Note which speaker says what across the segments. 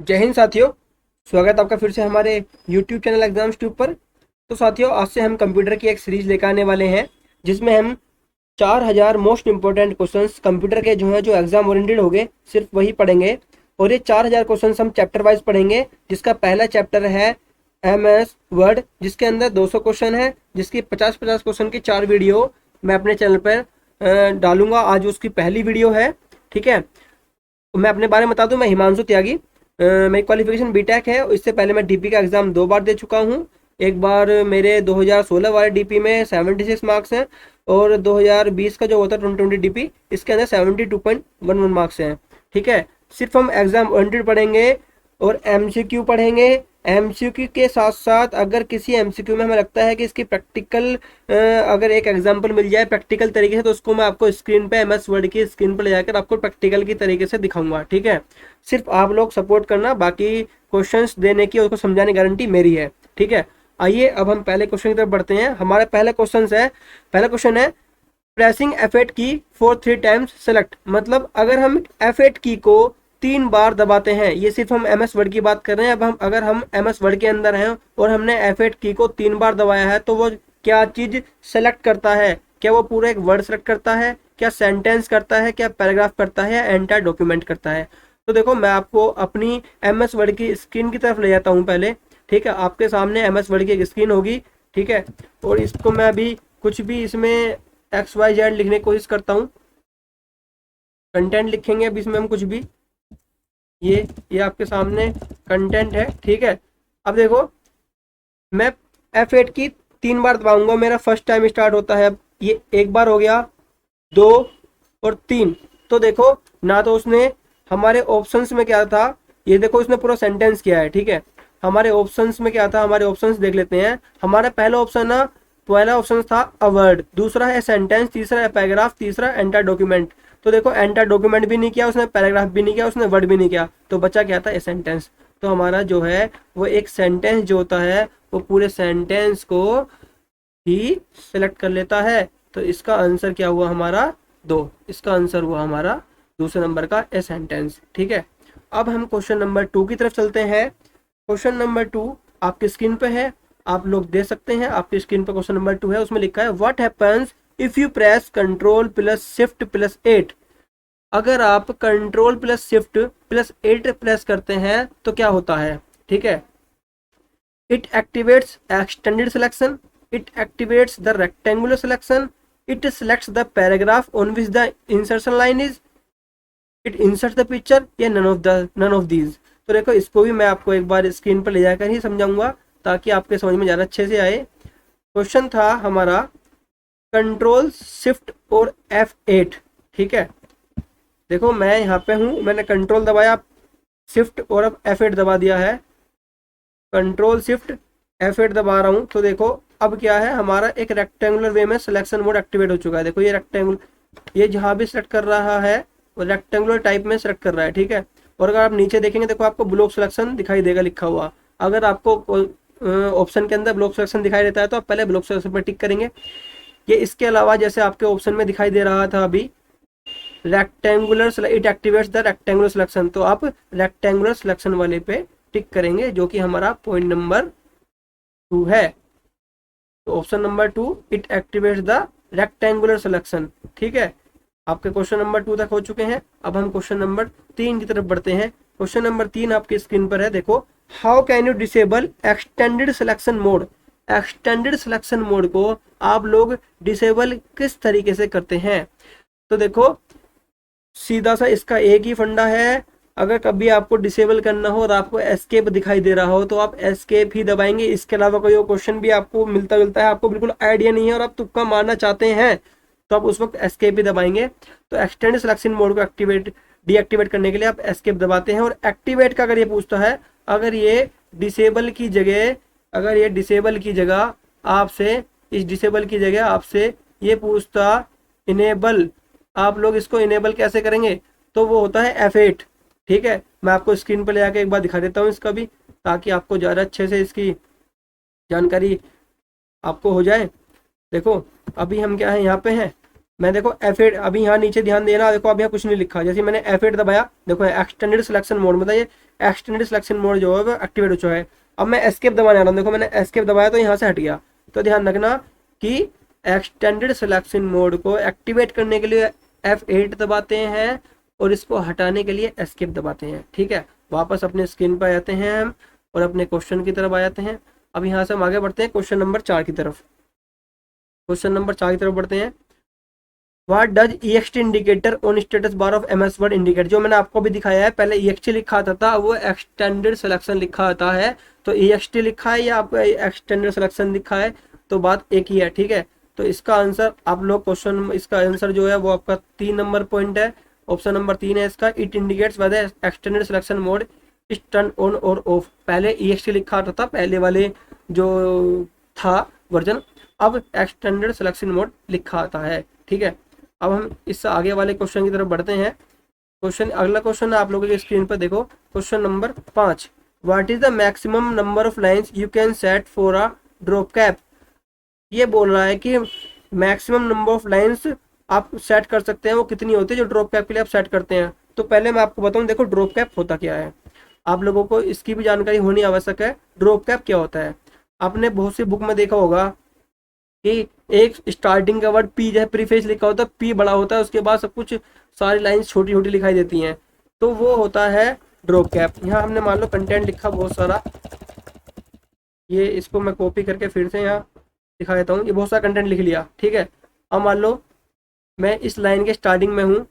Speaker 1: जय हिंद साथियों। स्वागत है आपका फिर से हमारे YouTube चैनल एग्जाम्स ट्यूब पर। तो साथियों, आज से हम कंप्यूटर की एक सीरीज लेकर आने वाले हैं जिसमें हम 4000 मोस्ट इंपॉर्टेंट क्वेश्चंस कंप्यूटर के जो है जो एग्जाम ओरिएंटेड होंगे सिर्फ वही पढ़ेंगे। और ये 4000 क्वेश्चंस हम चैप्टर वाइज पढ़ेंगे, जिसका पहला चैप्टर है MS वर्ड, जिसके अंदर 200 क्वेश्चन है, जिसकी 50-50 क्वेश्चन की 4 वीडियो मैं अपने चैनल पर डालूंगा। आज उसकी पहली वीडियो है, ठीक है। मैं अपने बारे में बता दूं, मैं हिमांशु त्यागी। मेरी क्वालिफिकेशन बीटेक है। इससे पहले मैं डीपी का एग्ज़ाम 2 बार दे चुका हूँ। एक बार मेरे 2016 वाले डीपी में 76 मार्क्स हैं, और 2020 का जो होता है 2020 डीपी, इसके अंदर 72.11 मार्क्स हैं, ठीक है। सिर्फ हम एग्ज़ाम ओरिएंटेड पढ़ेंगे और एमसीक्यू पढ़ेंगे। एमसीक्यू के साथ साथ अगर किसी एमसीक्यू में हमें लगता है कि इसकी प्रैक्टिकल अगर एक एग्जांपल मिल जाए प्रैक्टिकल तरीके से, तो उसको मैं आपको स्क्रीन पे MS वर्ड की स्क्रीन पर ले जाकर आपको प्रैक्टिकल की तरीके से दिखाऊंगा, ठीक है। सिर्फ आप लोग सपोर्ट करना, बाकी क्वेश्चंस देने की और उसको समझाने की गारंटी मेरी है, ठीक है। आइए अब हम पहले क्वेश्चन की तरफ बढ़ते हैं। हमारा पहला क्वेश्चन है प्रेसिंग F8 की फॉर 3 टाइम्स सेलेक्ट। मतलब अगर हम F8 की को 3 बार दबाते हैं, ये सिर्फ हम MS वर्ड की बात कर रहे हैं। अब हम अगर हम MS वर्ड के अंदर हैं और हमने F8 की को 3 बार दबाया है, तो वो क्या चीज सेलेक्ट करता है? क्या वो पूरा एक वर्ड सेलेक्ट करता है, क्या सेंटेंस करता है, क्या पैराग्राफ करता है, या एंटायर डॉक्यूमेंट करता है? तो देखो, मैं आपको अपनी MS वर्ड की स्क्रीन की तरफ ले जाता हूँ पहले, ठीक है। आपके सामने MS वर्ड की एक स्क्रीन होगी, ठीक है। और इसको मैं अभी कुछ भी इसमें XYZ लिखने की कोशिश करता हूँ। कंटेंट लिखेंगे अभी इसमें हम कुछ भी। ये आपके सामने कंटेंट है, ठीक है। अब देखो, मैं F8 की 3 बार दबाऊंगा, मेरा फर्स्ट टाइम स्टार्ट होता है। ये एक बार हो गया, 2 और 3। तो देखो, ना तो उसने हमारे ऑप्शंस में क्या था, ये देखो उसने पूरा सेंटेंस किया है, ठीक है। हमारे ऑप्शंस में क्या था, हमारे ऑप्शंस देख लेते हैं। हमारा पहला ऑप्शन था अ वर्ड, दूसरा है सेंटेंस, तीसरा है पैराग्राफ, तीसरा एंटर डॉक्यूमेंट। तो देखो, एंटर डॉक्यूमेंट भी नहीं किया उसने, पैराग्राफ भी नहीं किया उसने, वर्ड भी नहीं किया, तो बचा क्या था, ए सेंटेंस। तो हमारा जो है वो एक सेंटेंस जो होता है वो पूरे सेंटेंस को ही सिलेक्ट कर लेता है। तो इसका आंसर क्या हुआ हमारा, 2। इसका आंसर हुआ हमारा दूसरे नंबर का ए सेंटेंस, ठीक है। अब हम क्वेश्चन नंबर 2 की तरफ चलते हैं। क्वेश्चन नंबर 2 आपकी स्क्रीन पे है, आप लोग दे सकते हैं। आपकी स्क्रीन पे क्वेश्चन नंबर 2 है, उसमें लिखा है what happens if you press control plus shift plus 8। अगर आप control plus shift plus 8 press करते हैं तो क्या होता है, ठीक है। It activates extended selection. It activates the rectangular selection. It selects the paragraph on which the insertion line is. It inserts the picture, या none of these। तो देखो, इसको भी मैं आपको एक बार स्क्रीन पर ले जाकर ही समझाऊंगा ताकि आपके समझ में ज़्यादा अच्छे से आए। क्वेश्चन था हमारा कंट्रोल शिफ्ट और F8, ठीक है। देखो, मैं यहाँ पे हूँ, मैंने कंट्रोल दबाया, शिफ्ट और अब F8 दबा दिया है। कंट्रोल शिफ्ट F8 दबा रहा हूँ, तो देखो अब क्या है, हमारा एक रेक्टेंगुलर वे में सिलेक्शन मोड एक्टिवेट हो चुका है। देखो, ये रेक्टेंगुलर, ये जहाँ भी सिलेक्ट कर रहा है वो रेक्टेंगुलर टाइप में सिलेक्ट कर रहा है, ठीक है। और अगर आप नीचे देखेंगे, देखो आपको ब्लॉक सिलेक्शन दिखाई देगा लिखा हुआ। अगर आपको ऑप्शन के अंदर ब्लॉक सिलेक्शन दिखाई देता है तो आप पहले ब्लॉक सिलेक्शन पर टिक करेंगे। ये इसके अलावा जैसे आपके ऑप्शन में दिखाई दे रहा था अभी rectangular, it activates the rectangular selection, तो आप रेक्टेंगुलर सिलेक्शन वाले पे टिक करेंगे, जो कि हमारा पॉइंट नंबर 2 है। तो option number 2, it activates the rectangular selection, ठीक है। आपके क्वेश्चन नंबर 2 तक हो चुके हैं। अब हम क्वेश्चन नंबर 3 की तरफ बढ़ते हैं। क्वेश्चन नंबर 3 आपकी स्क्रीन पर है, देखो। How can you disable extended selection mode. Extended selection mode को आप लोग डिसेबल किस तरीके से करते हैं? तो देखो, सीधा सा इसका एक ही फंडा है। अगर कभी आपको डिसेबल करना हो और आपको एस्केप दिखाई दे रहा हो तो आप एस्केप ही दबाएंगे। इसके अलावा कोई क्वेश्चन भी आपको मिलता जुलता है, आपको बिल्कुल आइडिया नहीं है और आप तुक्का मारना चाहते हैं, तो आप उस वक्त एस्केप ही दबाएंगे। तो एक्सटेंड सिलेक्शन मोड को डीएक्टिवेट करने के लिए आप एस्केप दबाते हैं। और एक्टिवेट का अगर ये पूछता है, अगर ये डिसेबल की जगह आपसे ये पूछता इनेबल, आप लोग इसको इनेबल कैसे करेंगे? तो वो होता है F8, ठीक है। मैं आपको स्क्रीन पर ले आके एक बार दिखा देता हूँ इसका भी, ताकि आपको ज़्यादा अच्छे से इसकी जानकारी आपको हो जाए। देखो, अभी हम क्या है, यहाँ पे हैं। मैं देखो F8, अभी यहाँ नीचे ध्यान देना, देखो अब यहाँ कुछ नहीं लिखा। जैसे मैंने F8 दबाया, देखो एक्सटेंडेड सिलेक्शन मोड, मतलब ये एक्सटेंडेड सिलेक्शन मोड जो है वो एक्टिवेट हो चुका है। अब मैं एस्केप दबाने आ रहा हूँ, देखो मैंने एस्केप दबाया तो यहाँ से हट गया। तो ध्यान रखना कि एक्सटेंडेड सिलेक्शन मोड को एक्टिवेट करने के लिए F8 दबाते हैं और इसको हटाने के लिए एस्केप दबाते हैं। ठीक है, वापस अपने स्क्रीन पर आ जाते हैं हम और अपने क्वेश्चन की तरफ आ जाते हैं। अब यहाँ से हम आगे बढ़ते हैं क्वेश्चन नंबर 4 की तरफ। क्वेश्चन नंबर 4 की तरफ बढ़ते हैं। What does EXT indicator on status bar of MS word indicate. जो मैंने आपको भी दिखाया है, पहले EXT लिखा आता था, वो एक्सटेंडेड सिलेक्शन लिखा आता है। तो EXT लिखा है या आपको एक्सटेंडेड सिलेक्शन लिखा है, तो बात एक ही है। ठीक है, तो इसका आंसर आप लोग क्वेश्चन, इसका आंसर जो है वो आपका 3 नंबर पॉइंट है, ऑप्शन नंबर 3 है इसका। It indicates whether extended selection mode is turn on और ऑफ। पहले EXT लिखा आता था, पहले वाले जो था वर्जन, अब एक्सटेंडेड सिलेक्शन मोड लिखा आता है। ठीक है, अब हम इससे आगे वाले क्वेश्चन की तरफ बढ़ते हैं। क्वेश्चन, अगला क्वेश्चन आप लोगों के स्क्रीन पर देखो, question number 5। What is the maximum number of lines you can set for a drop cap. ये बोल रहा है कि मैक्सिमम नंबर ऑफ लाइंस आप सेट कर सकते हैं, वो कितनी होती है जो ड्रॉप कैप के लिए आप सेट करते हैं। तो पहले मैं आपको बताऊं, देखो ड्रॉप कैप होता क्या है, आप लोगों को इसकी भी जानकारी होनी आवश्यक है। ड्रॉप कैप क्या होता है, आपने बहुत सी बुक में देखा होगा कि एक स्टार्टिंग का वर्ड पी जो है प्रीफेस लिखा होता है, पी बड़ा होता है, उसके बाद सब कुछ सारी लाइंस छोटी छोटी दिखाई देती हैं, तो वो होता है ड्रॉप कैप। यहाँ हमने मान लो कंटेंट लिखा बहुत सारा, ये इसको मैं कॉपी करके फिर से यहाँ दिखा देता हूँ। ये बहुत सारा कंटेंट लिख लिया। ठीक है, अब मान लो मैं इस लाइन के स्टार्टिंग में हूँ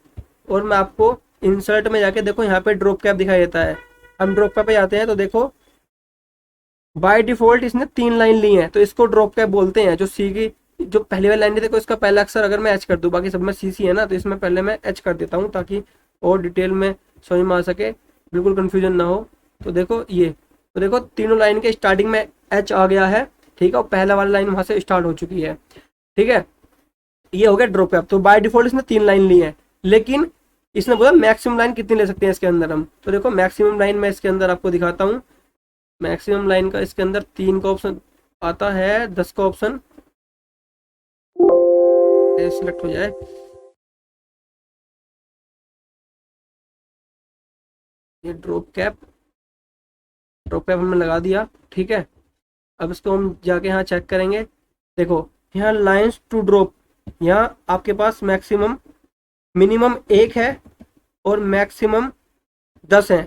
Speaker 1: और मैं आपको इंसर्ट में जाके देखो यहाँ पे ड्रॉप कैप दिखाई देता है। हम ड्रॉप कैप पे जाते हैं तो देखो बाय डिफॉल्ट इसने 3 लाइन ली है, तो इसको ड्रॉप कैप बोलते हैं। जो सी की जो पहली वाली लाइन थी, देखो इसका पहला अक्षर अगर मैं एच कर दूं, बाकी सब में CC है ना, तो इसमें पहले मैं एच कर देता हूँ ताकि और डिटेल में समझ में आ सके, बिल्कुल कंफ्यूजन ना हो। तो देखो ये, तो देखो तीनों लाइन के स्टार्टिंग में एच आ गया है। ठीक है, और पहला वाला लाइन वहां से स्टार्ट हो चुकी है। ठीक है, ये हो गया ड्रॉप कैप। तो बाय डिफॉल्ट इसने 3 लाइन ली है, लेकिन इसने बोला मैक्सिमम लाइन कितनी ले सकते हैं इसके अंदर हम। तो देखो मैक्सिमम लाइन मैं इसके अंदर आपको दिखाता हूँ। मैक्सिमम लाइन का इसके अंदर 3 का ऑप्शन आता है, 10 का ऑप्शन सिलेक्ट हो जाए। ये ड्रॉप कैप हमने लगा दिया। ठीक है, अब इसको हम जाके यहाँ चेक करेंगे। देखो यहाँ लाइंस टू ड्रॉप, यहाँ आपके पास मैक्सिमम, मिनिमम 1 है और मैक्सिमम 10 है।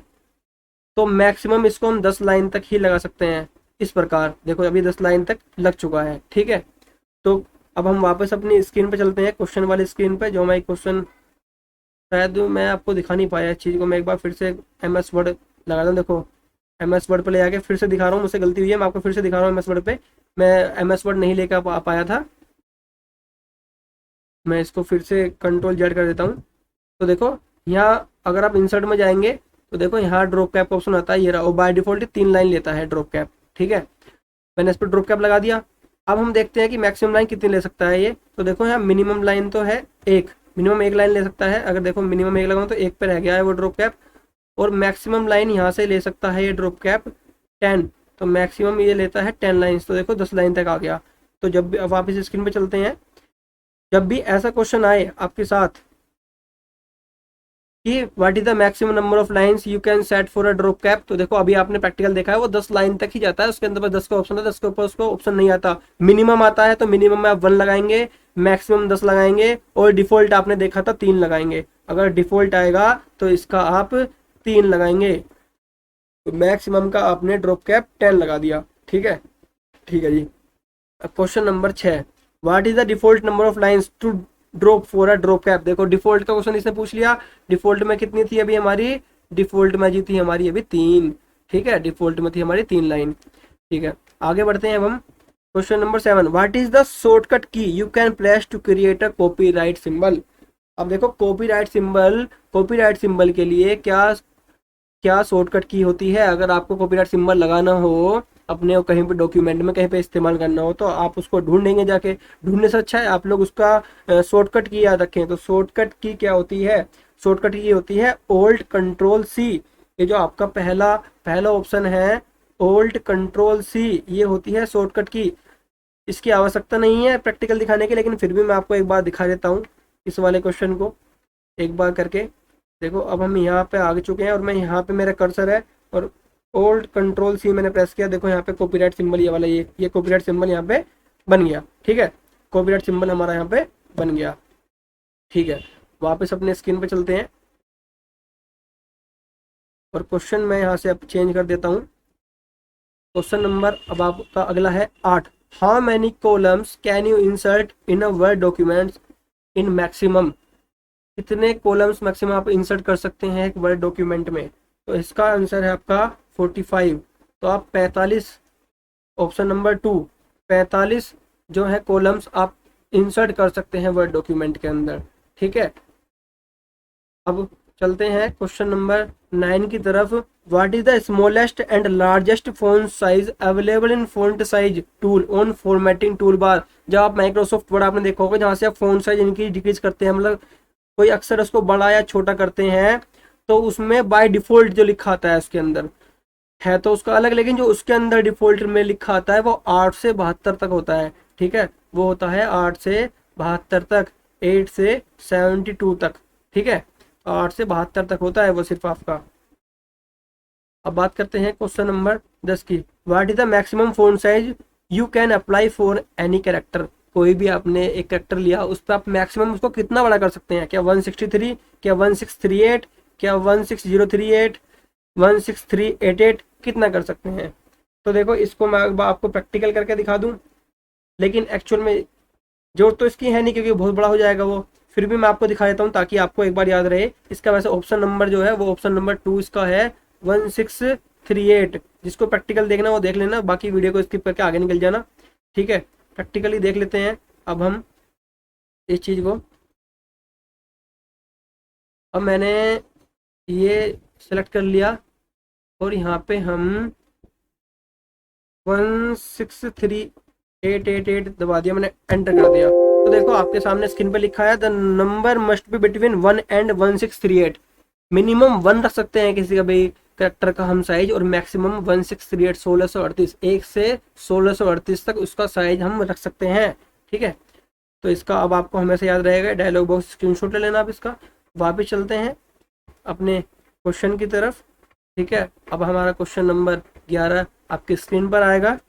Speaker 1: तो मैक्सिमम इसको हम 10 लाइन तक ही लगा सकते हैं इस प्रकार। देखो अभी 10 लाइन तक लग चुका है। ठीक है, तो अब हम वापस अपनी स्क्रीन पे चलते हैं, क्वेश्चन वाली स्क्रीन पे। जो हमारी क्वेश्चन, शायद मैं आपको दिखा नहीं पाया इस चीज़ को, मैं एक बार फिर से MS वर्ड लगा दूँ। देखो MS वर्ड पे ले जाके फिर से दिखा रहा हूँ, मुझसे गलती हुई है, मैं आपको फिर से दिखा रहा हूँ MS वर्ड पे। मैं MS वर्ड नहीं लेकर आ पाया था, मैं इसको फिर से Ctrl Z कर देता हूँ। तो देखो यहाँ अगर आप इंसर्ट में जाएंगे तो देखो यहाँ ड्रॉप कैप का ऑप्शन आता है, ये रहा, और बाय डिफॉल्ट 3 लाइन लेता है ड्रॉप कैप। ठीक है, मैंने इस पर ड्रॉप कैप लगा दिया। अब हम देखते हैं कि मैक्सिमम लाइन कितनी ले सकता है ये। तो देखो यहाँ मिनिमम लाइन तो है 1, मिनिमम 1 लाइन ले सकता है। अगर देखो मिनिमम 1 लगाऊं तो 1 पे रह गया है वो ड्रॉप कैप, और मैक्सिमम लाइन यहाँ से ले सकता है ये ड्रॉप कैप 10। तो मैक्सिमम ये लेता है 10 लाइन्स, तो देखो 10 लाइन तक आ गया। तो जब भी, अब वापस स्क्रीन पे चलते हैं, जब भी ऐसा क्वेश्चन आए आपके साथ कि what is the maximum number of lines you can set for a drop cap, तो देखो अभी आपने प्रैक्टिकल देखा है वो 10 लाइन तक ही जाता है, उसके अंदर बस 10 का ऑप्शन है, 10 के ऊपर उसको ऑप्शन नहीं आता। मिनिमम आता है तो मिनिमम में आप 1 लगाएंगे, मैक्सिमम 10 लगाएंगे, और डिफॉल्ट आपने देखा था 3 लगाएंगे। अगर डिफॉल्ट आएगा तो इसका आप 3 लगाएंगे, तो मैक्सिमम का आपने ड्रॉप कैप 10 लगा दिया। ठीक है, ठीक है जी। अब question number 6, what is the default number of lines to drop for a drop cap. देखो डिफॉल्ट का क्वेश्चन इसने पूछ लिया, डिफॉल्ट में कितनी थी अभी हमारी, डिफॉल्ट में जी थी हमारी अभी 3। ठीक है, डिफॉल्ट में थी हमारी 3 लाइन। ठीक है, आगे बढ़ते हैं अब हम। Question number 7, what is the shortcut key you can press to create a copyright symbol. अब देखो कॉपीराइट सिंबल के लिए क्या क्या शॉर्टकट की होती है। अगर आपको कॉपीराइट सिंबल लगाना हो अपने कहीं पे डॉक्यूमेंट में कहीं पे इस्तेमाल करना हो, तो आप उसको ढूंढेंगे जाके, ढूंढने से अच्छा है आप लोग उसका शॉर्टकट की याद रखें। तो शॉर्टकट की क्या होती है, शॉर्टकट की होती है Alt+Ctrl+C। ये जो आपका पहला ऑप्शन है Alt+Ctrl+C, ये होती है शॉर्टकट की। इसकी आवश्यकता नहीं है प्रैक्टिकल दिखाने की, लेकिन फिर भी मैं आपको एक बार दिखा देता हूँ इस वाले क्वेश्चन को एक बार करके। देखो अब हम यहाँ पे आ चुके हैं और मैं यहाँ पे मेरा कर्सर है और ओल्ड कंट्रोल सी मैंने प्रेस किया, देखो यहाँ पे कॉपीराइट सिंबल ये वाला, ये कॉपीराइट सिंबल यहाँ पे बन गया। ठीक है, कॉपीराइट सिंबल हमारा यहाँ पे बन गया। ठीक है, वापस अपने स्क्रीन पे चलते हैं और क्वेश्चन मैं यहाँ से अब चेंज कर देता हूँ। क्वेश्चन नंबर अब आपका अगला है 8। How many columns can you insert in a word document in maximum? कितने कॉलम्स मैक्सिमम आप इंसर्ट कर सकते हैं एक वर्ड डॉक्यूमेंट में? तो इसका आंसर है आपका 45। तो आप 45, ऑप्शन नंबर 2, 45 जो है कॉलम्स आप इंसर्ट कर सकते हैं वर्ड डॉक्यूमेंट के अंदर। ठीक है, अब चलते हैं क्वेश्चन नंबर 9 की तरफ। What is the smallest and largest font size available in font size tool on formatting tool bar? जब आप माइक्रोसॉफ्ट वर्ड आपने देखा होगा जहाँ से आप फॉन्ट साइज इनकी डिक्रीज करते हैं, मतलब कोई अक्सर उसको बड़ा या छोटा करते हैं, तो उसमें बाय डिफॉल्ट जो लिखा आता है उसके अंदर है तो उसका अलग, लेकिन जो उसके अंदर डिफॉल्ट में लिखा आता है वो 8 से 72 तक होता है। ठीक है, वो होता है 8 से 72 तक, 8 से 72 तक। ठीक है, 8 से 72 तक होता है वो सिर्फ आपका। अब बात करते हैं क्वेश्चन नंबर 10 की। What is the maximum font size you can apply for any character? कोई भी आपने एक कैरेक्टर लिया, उस पर आप मैक्सिमम उसको कितना बड़ा कर सकते हैं? क्या 163, क्या 1638, क्या 16038, 16388, कितना कर सकते हैं? तो देखो इसको मैं आपको प्रैक्टिकल करके दिखा दूं, लेकिन एक्चुअल में जरूरत तो इसकी है नहीं क्योंकि बहुत बड़ा हो जाएगा वो। फिर भी मैं आपको दिखा देता हूँ ताकि आपको एक बार याद रहे। इसका वैसे ऑप्शन नंबर जो है वो ऑप्शन नंबर 2 इसका है 1638। जिसको प्रैक्टिकल देखना वो देख लेना, बाकी वीडियो को स्किप करके आगे निकल जाना। ठीक है, प्रैक्टिकली देख लेते हैं अब हम इस चीज़ को। अब मैंने ये सेलेक्ट कर लिया और यहाँ पे हम 163888 दबा दिया, मैंने एंटर कर दिया। तो देखो आपके सामने स्क्रीन पे लिखा है the number must be between 1 and 1638। Minimum 1 रख सकते हैं किसी का भी करेक्टर का हम साइज, और मैक्सिमम 1638 1638, 1 से 1638 तक उसका साइज हम रख सकते हैं। ठीक है, तो इसका अब आपको हमेशा याद रहेगा। डायलॉग बॉक्स स्क्रीनशॉट ले लेना आप इसका। वापस चलते हैं अपने क्वेश्चन की तरफ। ठीक है, अब हमारा क्वेश्चन नंबर 11 आपकी स्क्रीन पर आएगा।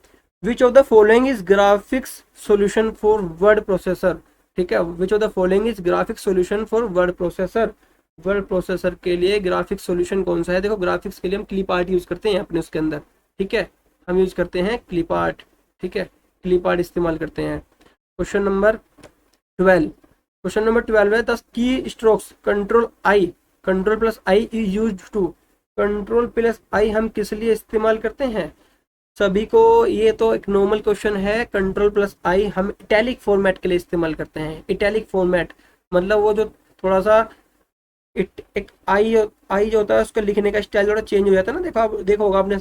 Speaker 1: विच of the following is graphics solution for word processor? ठीक है, which of the following is graphics solution for word processor? Word processor के लिए ग्राफिक्स सॉल्यूशन कौन सा है? देखो ग्राफिक्स के लिए हम क्लिप आर्ट यूज करते हैं अपने उसके अंदर। ठीक है, हम यूज करते हैं क्लिप आर्ट। ठीक है, क्लिप आर्ट इस्तेमाल करते हैं। क्वेश्चन नंबर 12, क्वेश्चन नंबर 12 है the keystrokes control plus I is used to. Control plus I हम किस लिए इस्तेमाल करते हैं? सभी को ये तो एक नॉर्मल क्वेश्चन है। कंट्रोल प्लस आई हम इटैलिक फॉर्मेट के लिए इस्तेमाल करते हैं। इटैलिक फॉर्मेट मतलब वो जो थोड़ा सा एक आई जो होता है उसका लिखने का स्टाइल थोड़ा चेंज हो जाता है ना। देखो आप देखो होगा आपने।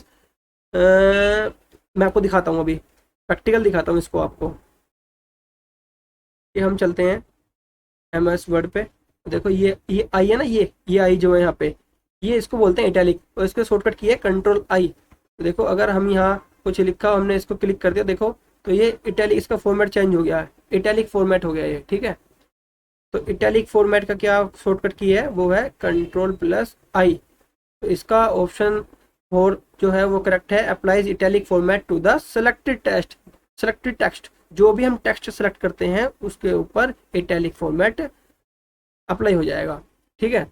Speaker 1: मैं आपको दिखाता हूँ, अभी प्रैक्टिकल दिखाता हूँ इसको आपको। ये हम चलते हैं MS वर्ड पे। देखो ये आई है ना, ये आई जो है यहाँ पे, ये इसको बोलते हैं इटैलिक, और इसका शॉर्टकट की है कंट्रोल आई। तो देखो अगर हम यहाँ कुछ लिखा, हमने इसको क्लिक कर दिया, देखो तो ये इटैलिक, इसका फॉर्मेट चेंज हो गया है, इटैलिक फॉर्मेट हो गया ये। ठीक है, तो इटैलिक फॉर्मेट का क्या शॉर्टकट की है, वो है कंट्रोल प्लस आई। तो इसका ऑप्शन 4 जो है वो करेक्ट है। Applies italic format to the selected text. जो भी हम टेक्स्ट सेलेक्ट करते हैं उसके ऊपर इटैलिक फॉर्मेट अप्लाई हो जाएगा। ठीक है,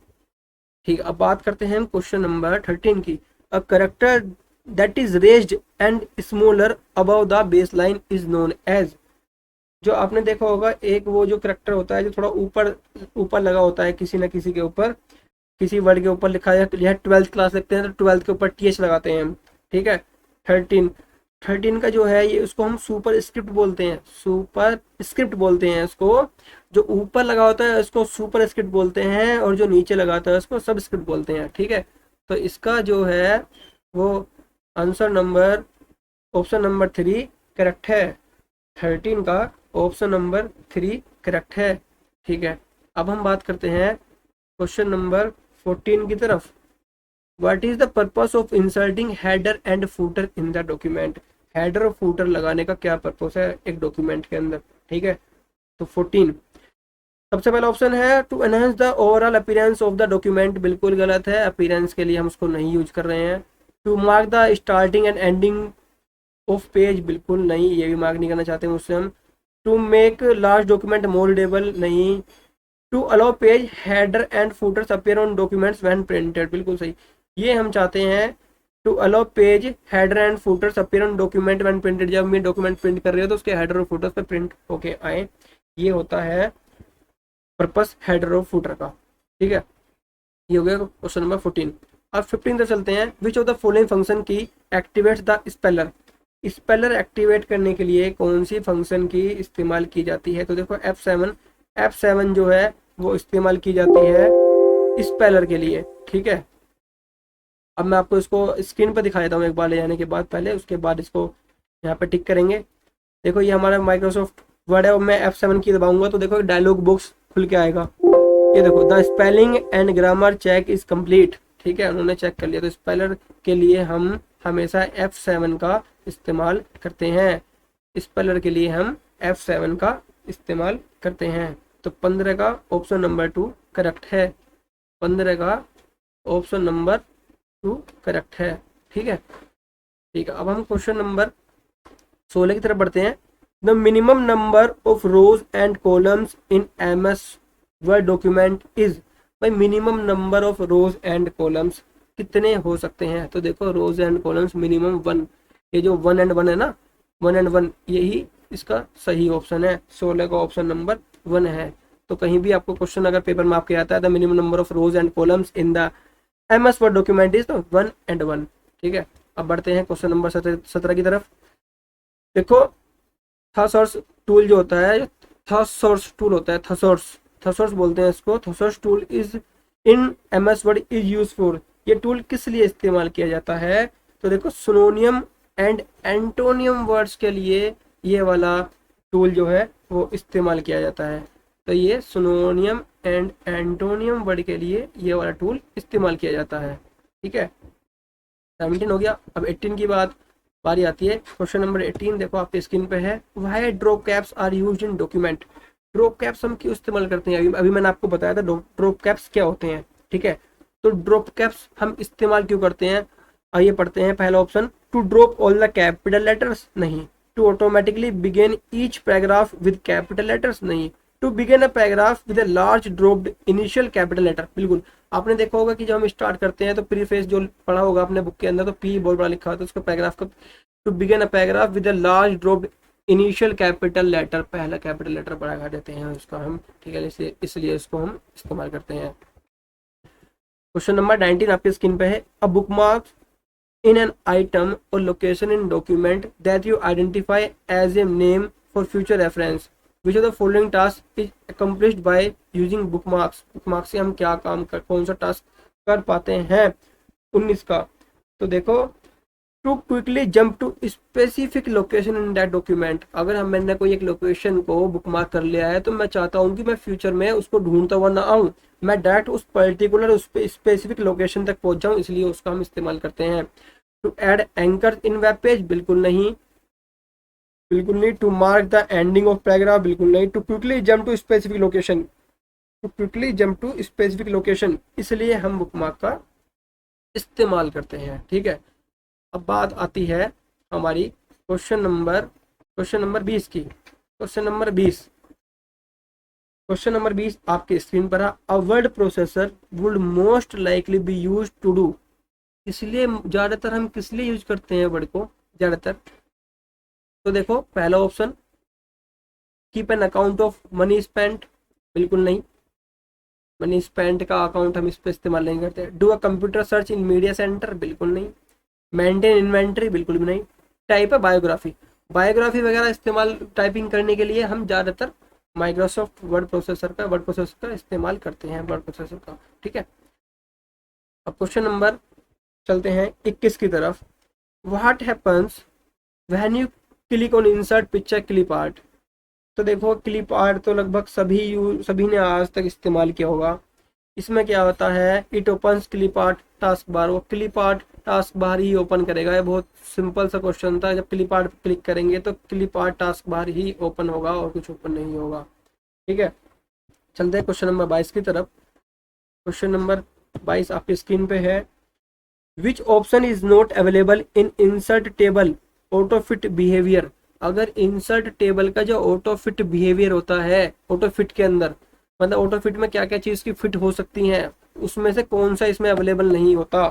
Speaker 1: ठीक। अब बात करते हैं हम क्वेश्चन नंबर 13 की। A character that is raised and smaller above the base line is known as. जो आपने देखा होगा एक वो जो करेक्टर होता है जो थोड़ा ऊपर ऊपर लगा होता है किसी ना किसी के ऊपर, किसी वर्ड के ऊपर लिखा है। यह 12th क्लास लिखते हैं तो 12th के ऊपर TH लगाते हैं हम। ठीक है, 13 का जो है ये उसको हम सुपर स्क्रिप्ट बोलते हैं। सुपर स्क्रिप्ट बोलते हैं इसको। जो ऊपर लगा होता है उसको सुपर स्क्रिप्ट बोलते हैं, और जो नीचे लगा होता है उसको सब स्क्रिप्ट बोलते हैं। ठीक है, तो इसका जो है वो answer number option number 3 correct है। 13 का ऑप्शन नंबर 3 करेक्ट है। ठीक है, अब हम बात करते हैं क्वेश्चन नंबर 14 की तरफ। What is the purpose of inserting header and footer in the document? Header और फूटर लगाने का क्या पर्पस है एक डॉक्यूमेंट के अंदर? ठीक है, तो 14 सबसे पहला ऑप्शन है to enhance the overall appearance of the document. बिल्कुल गलत है, अपीयरेंस के लिए हम उसको नहीं यूज कर रहे हैं। To mark the starting and ending of page, बिल्कुल नहीं, ये भी मार्क नहीं करना चाहते मुझसे हम। To make large document more readable, नहीं। To allow page header and footers appear on documents when printed, बिल्कुल सही। ये हम चाहते हैं to allow page header and footers appear on document when printed, जब मैं डॉक्यूमेंट प्रिंट कर रहे हो तो उसके हेडर और फुटर्स पे प्रिंट होके आए, ये होता है पर्पस हेडर और फुटर का। ठीक है, ये हो गया क्वेश्चन नंबर 14। अब 15 तक चलते हैं। Which of the following function key activates the speller, speller activate करने के लिए कौन सी फंक्शन की इस्तेमाल की जाती है? तो देखो F7 जो है वो इस्तेमाल की जाती है स्पेलर के लिए। ठीक है, अब मैं आपको इसको स्क्रीन पर दिखा देता हूँ एक बार ले जाने के बाद, पहले उसके बाद इसको यहाँ पे टिक करेंगे। देखो ये हमारा माइक्रोसॉफ्ट वर्ड है और मैं F7 की दबाऊंगा तो देखो डायलॉग बॉक्स खुल के आएगा। ये देखो, the spelling and grammar check is complete. ठीक है, उन्होंने चेक कर लिया। तो स्पेलर के लिए हम हमेशा F7 का इस्तेमाल करते हैं, स्पेलर के लिए हम F7 का इस्तेमाल करते हैं। तो 15 का ऑप्शन नंबर 2 करेक्ट है, 15 का ऑप्शन नंबर 2 करेक्ट है। ठीक है, ठीक है। अब हम क्वेश्चन नंबर 16 की तरफ बढ़ते हैं। The minimum number of rows and columns in MS Word document is, भाई minimum number of rows and columns कितने हो सकते हैं? तो देखो रोज एंड कॉलम्स मिनिमम 1, ये जो 1 एंड 1 है ना, 1 एंड 1, यही इसका सही ऑप्शन है। 16 का ऑप्शन नंबर 1 है। तो कहीं भी आपको क्वेश्चन अगर पेपर में आपके आता है the minimum number of rows and columns in the MS Word document is, तो 1 एंड 1। ठीक है, अब बढ़ते हैं क्वेश्चन नंबर 17 की तरफ। देखो थसॉर्स टूल जो होता है, थसॉर्स टूल होता है, थसॉर्स बोलते हैं इसको। Thesaurus tool is in MS word is use for, ये टूल किस लिए इस्तेमाल किया जाता है? तो देखो सिनोनियम एंड एंटोनियम वर्ड्स के लिए ये वाला टूल जो है वो इस्तेमाल किया जाता है। तो ये सिनोनियम एंड एंटोनियम वर्ड के लिए ये वाला टूल इस्तेमाल किया जाता है। ठीक है, 17 हो गया। अब 18 की बारी आती है। क्वेश्चन नंबर 18 देखो आपके स्क्रीन पे है। Why drop caps are used in document, drop caps हम क्यों इस्तेमाल करते हैं? अभी मैंने आपको बताया था ड्रॉप कैप्स क्या होते हैं। ठीक है, तो ड्रॉप कैप्स हम इस्तेमाल क्यों करते हैं? आइए पढ़ते हैं। पहला option, to drop all the capital letters, नहीं। To automatically begin each paragraph with capital letters, नहीं। To begin a paragraph with a large dropped initial capital letter, बिल्कुल। आपने देखा होगा कि जब हम स्टार्ट करते हैं तो प्रीफेस जो पढ़ा होगा अपने बुक के अंदर, तो पी बहुत बड़ा लिखा होता है उसका पैराग्राफ का। To begin a paragraph with a large dropped initial capital letter, पहला कैपिटल लेटर बड़ा कर देते हैं उसका हम। ठीक है, इसलिए इसको हम इस्तेमाल करते हैं। क्वेश्चन नंबर 19 आपके स्क्रीन पे है। अ bookmark in an item or location in document that you identify as a name for future reference, which of the following task is accomplished by using bookmarks, bookmark से हम क्या काम कर, कौन सा टास्क कर पाते हैं? 19 का, तो देखो to quickly jump to specific location in that document, अगर मैंने कोई एक लोकेशन को बुकमार्क कर लिया है तो मैं चाहता हूँ कि मैं फ्यूचर में उसको ढूंढता हुआ ना आऊँ, मैं डायरेक्ट उस पर्टिकुलर उस स्पेसिफिक लोकेशन तक पहुंच जाऊँ, इसलिए उसका हम इस्तेमाल करते हैं। To add anchor in web page, बिल्कुल नहीं, बिल्कुल नहीं। To mark the ending of paragraph, बिल्कुल नहीं। To quickly jump to specific location, to quickly jump to specific location, इसलिए हम बुकमार्क का इस्तेमाल करते हैं। ठीक है, अब बात आती है हमारी क्वेश्चन नंबर 20 की। क्वेश्चन नंबर 20 आपके स्क्रीन पर है। A word processor would most likely be use to do, इसलिए ज़्यादातर हम किस लिए यूज करते हैं वर्ड को ज़्यादातर? तो देखो पहला option, keep an account of money spent, बिल्कुल नहीं, मनी स्पेंट का अकाउंट हम इस पर इस्तेमाल नहीं करते। Do a computer search in media centre, बिल्कुल नहीं। मेंटेन इन्वेंट्री, बिल्कुल भी नहीं। टाइप है बायोग्राफी वगैरह इस्तेमाल टाइपिंग करने के लिए हम ज़्यादातर माइक्रोसॉफ्ट वर्ड प्रोसेसर का इस्तेमाल करते हैं, वर्ड प्रोसेसर का। ठीक है, अब क्वेश्चन नंबर चलते हैं 21 की तरफ। What happens when you click on insert picture clip art, तो देखो क्लिप आर्ट तो लगभग सभी ने आज तक इस्तेमाल किया होगा। इसमें क्या होता है, it opens clip art task bar, वो क्लिप आर्ट टास्क बार ही ओपन करेगा। ये बहुत सिंपल सा क्वेश्चन था, जब क्लिप आर्ट क्लिक करेंगे तो क्लिप आर्ट टास्क बार ही ओपन होगा और कुछ ओपन नहीं होगा। ठीक है, चलते हैं क्वेश्चन नंबर 22 की तरफ। क्वेश्चन नंबर 22 आपकी स्क्रीन पे है। Which option is not available in insert table auto fit behaviour. अगर इंसर्ट टेबल का जो ऑटो फिट बिहेवियर होता है, ऑटो फिट के अंदर मतलब ऑटो फिट में क्या क्या चीज़ की फिट हो सकती हैं, उसमें से कौन सा इसमें अवेलेबल नहीं होता।